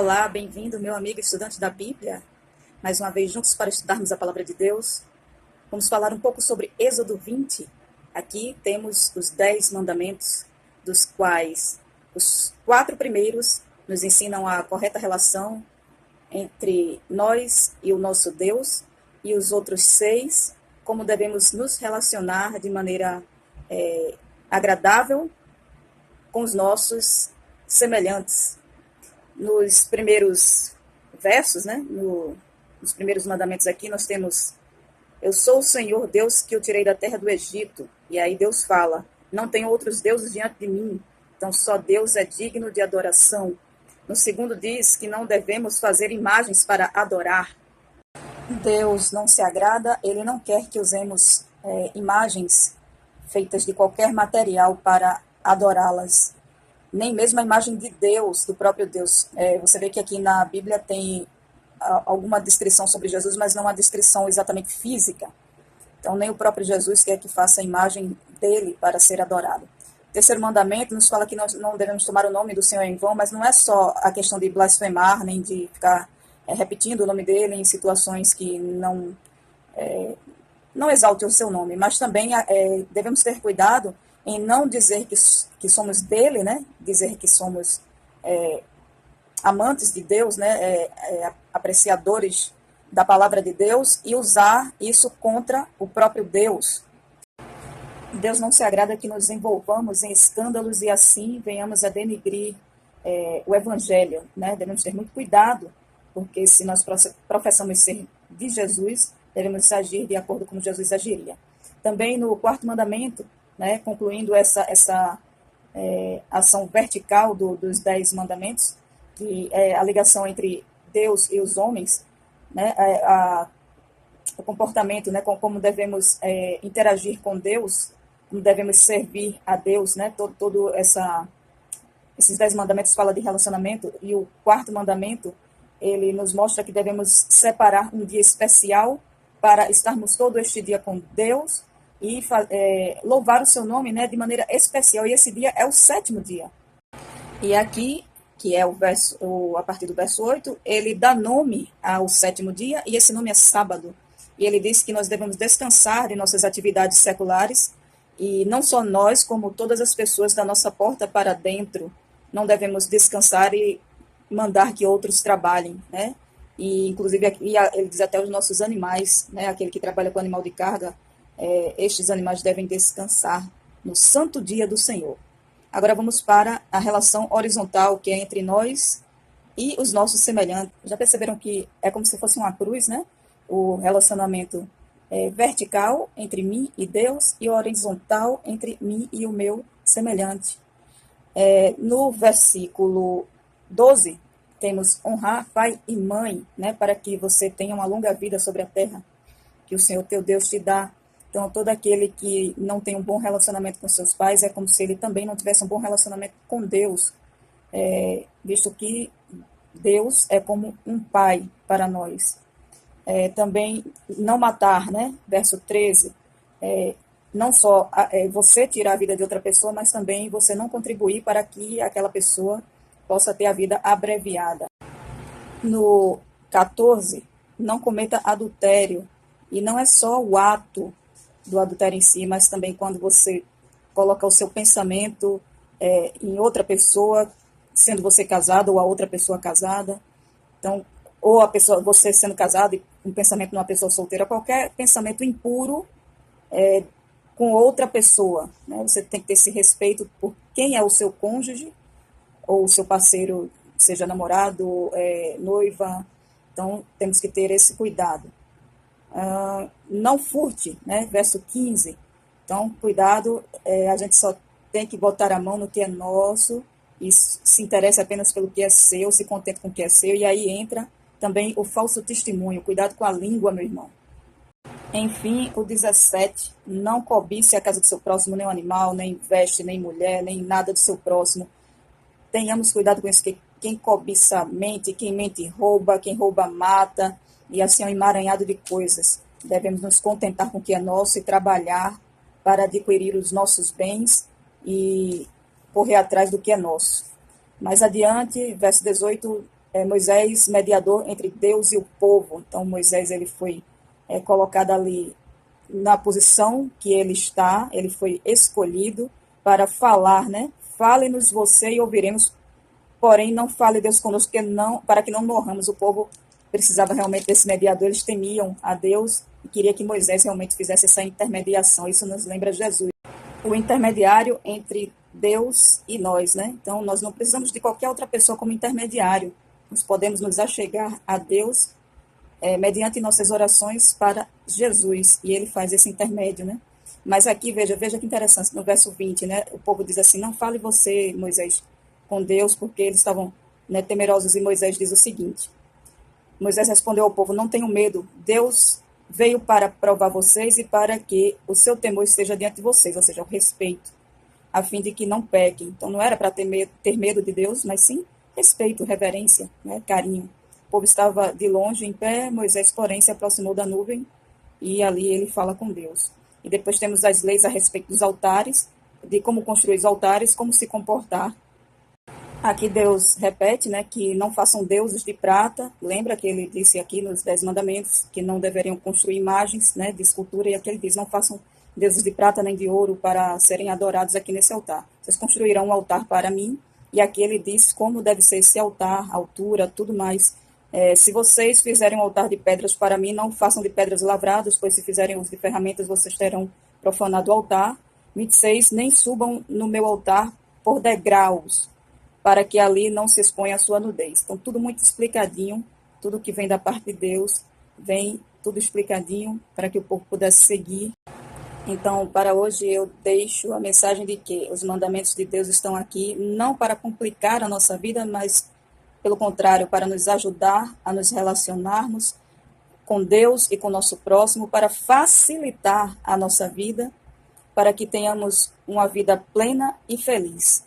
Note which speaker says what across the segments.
Speaker 1: Olá, bem-vindo, meu amigo estudante da Bíblia. Mais uma vez juntos para estudarmos a palavra de Deus. Vamos falar um pouco sobre Êxodo 20. Aqui temos os 10 mandamentos, dos quais os 4 primeiros nos ensinam a correta relação entre nós e o nosso Deus, e os outros 6, como devemos nos relacionar de maneira agradável com os nossos semelhantes. Nos primeiros versos, né, nos primeiros mandamentos aqui, nós temos: eu sou o Senhor Deus que eu tirei da terra do Egito. E aí Deus fala: não tem outros deuses diante de mim, então só Deus é digno de adoração. No segundo diz que não devemos fazer imagens para adorar. Deus não se agrada, Ele não quer que usemos imagens feitas de qualquer material para adorá-las. Nem mesmo a imagem de Deus, do próprio Deus. Você vê que aqui na Bíblia tem alguma descrição sobre Jesus, mas não uma descrição exatamente física. Então, nem o próprio Jesus quer que faça a imagem dele para ser adorado. O terceiro mandamento nos fala que nós não devemos tomar o nome do Senhor em vão, mas não é só a questão de blasfemar, nem de ficar repetindo o nome dele em situações que não exaltem o seu nome, mas também devemos ter cuidado em não dizer que somos dele, né? Dizer que somos amantes de Deus, né? Apreciadores da palavra de Deus, e usar isso contra o próprio Deus. Deus não se agrada que nos envolvamos em escândalos e assim venhamos a denigrir o evangelho, né? Devemos ter muito cuidado, porque se nós professamos ser de Jesus, devemos agir de acordo com como Jesus agiria. Também no quarto mandamento, né, concluindo essa ação vertical dos 10 mandamentos, que é a ligação entre Deus e os homens, né, o comportamento, né, como devemos interagir com Deus, como devemos servir a Deus, né, esses 10 mandamentos falam de relacionamento, e o quarto mandamento, ele nos mostra que devemos separar um dia especial para estarmos todo este dia com Deus e louvar o seu nome, né, de maneira especial. E esse dia é o 7º dia. E aqui, que é a partir do verso 8, ele dá nome ao 7º dia, e esse nome é sábado. E ele diz que nós devemos descansar de nossas atividades seculares, e não só nós, como todas as pessoas da nossa porta para dentro, não devemos descansar e mandar que outros trabalhem, né? E, inclusive, aqui, ele diz até os nossos animais, né? Aquele que trabalha com animal de carga, estes animais devem descansar no santo dia do Senhor. Agora vamos para a relação horizontal, que é entre nós e os nossos semelhantes. Já perceberam que é como se fosse uma cruz, né? O relacionamento vertical entre mim e Deus, e horizontal entre mim e o meu semelhante. No versículo 12, temos honrar pai e mãe, né, para que você tenha uma longa vida sobre a terra, que o Senhor teu Deus te dá. Então, todo aquele que não tem um bom relacionamento com seus pais é como se ele também não tivesse um bom relacionamento com Deus, visto que Deus é como um pai para nós. Também não matar, né, verso 13, não só você tirar a vida de outra pessoa, mas também você não contribuir para que aquela pessoa possa ter a vida abreviada. No 14, não cometa adultério. E não é só o ato do adultério em si, mas também quando você coloca o seu pensamento em outra pessoa, sendo você casado ou a outra pessoa casada. Então, ou a pessoa, você sendo casado e um pensamento numa pessoa solteira, qualquer pensamento impuro com outra pessoa, né? Você tem que ter esse respeito por quem é o seu cônjuge, ou o seu parceiro, seja namorado, noiva. Então, temos que ter esse cuidado. Não furte, né? Verso 15. Então, cuidado, a gente só tem que botar a mão no que é nosso, e se interessa apenas pelo que é seu, se contenta com o que é seu, e aí entra também o falso testemunho. Cuidado com a língua, meu irmão. Enfim, o 17, não cobice a casa do seu próximo, nem o animal, nem veste, nem mulher, nem nada do seu próximo. Tenhamos cuidado com isso, que quem cobiça mente, quem mente rouba, quem rouba mata, e assim é um emaranhado de coisas. Devemos nos contentar com o que é nosso e trabalhar para adquirir os nossos bens e correr atrás do que é nosso. Mais adiante, verso 18, Moisés, mediador entre Deus e o povo. Então, Moisés ele foi colocado ali na posição que ele está, ele foi escolhido para falar, né? Fale-nos você e ouviremos, porém não fale Deus conosco, para que não morramos. O povo precisava realmente desse mediador, eles temiam a Deus e queria que Moisés realmente fizesse essa intermediação. Isso nos lembra Jesus, o intermediário entre Deus e nós, né? Então, nós não precisamos de qualquer outra pessoa como intermediário. Nós podemos nos achegar a Deus mediante nossas orações para Jesus, e ele faz esse intermédio, né? Mas aqui, veja que interessante, no verso 20, né? O povo diz assim, não fale você, Moisés, com Deus, porque eles estavam, né, temerosos, e Moisés diz o seguinte, Moisés respondeu ao povo, não tenham medo, Deus veio para provar vocês e para que o seu temor esteja diante de vocês, ou seja, o respeito, a fim de que não pequem. Então, não era para ter medo de Deus, mas sim respeito, reverência, né, carinho. O povo estava de longe, em pé, Moisés, porém, se aproximou da nuvem e ali ele fala com Deus. E depois temos as leis a respeito dos altares, de como construir os altares, como se comportar. Aqui Deus repete, né, que não façam deuses de prata. Lembra que ele disse aqui nos 10 mandamentos que não deveriam construir imagens, né, de escultura, e aqui ele diz, não façam deuses de prata nem de ouro para serem adorados aqui nesse altar. Vocês construirão um altar para mim, e aqui ele diz como deve ser esse altar, altura, tudo mais. Se vocês fizerem um altar de pedras para mim, não façam de pedras lavradas, pois se fizerem uso de ferramentas, vocês terão profanado o altar. 26, nem subam no meu altar por degraus, para que ali não se exponha a sua nudez. Então, tudo muito explicadinho, tudo que vem da parte de Deus, vem tudo explicadinho para que o povo pudesse seguir. Então, para hoje eu deixo a mensagem de que os mandamentos de Deus estão aqui não para complicar a nossa vida, mas, pelo contrário, para nos ajudar a nos relacionarmos com Deus e com o nosso próximo, para facilitar a nossa vida, para que tenhamos uma vida plena e feliz.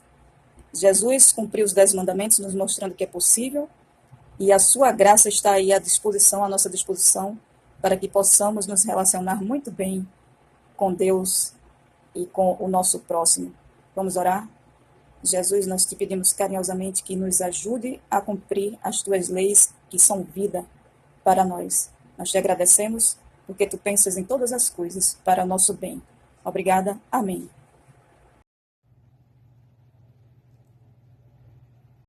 Speaker 1: Jesus cumpriu os 10 mandamentos, nos mostrando que é possível, e a sua graça está aí à disposição, à nossa disposição, para que possamos nos relacionar muito bem com Deus e com o nosso próximo. Vamos orar? Jesus, nós te pedimos carinhosamente que nos ajude a cumprir as tuas leis, que são vida para nós. Nós te agradecemos, porque tu pensas em todas as coisas para o nosso bem. Obrigada. Amém.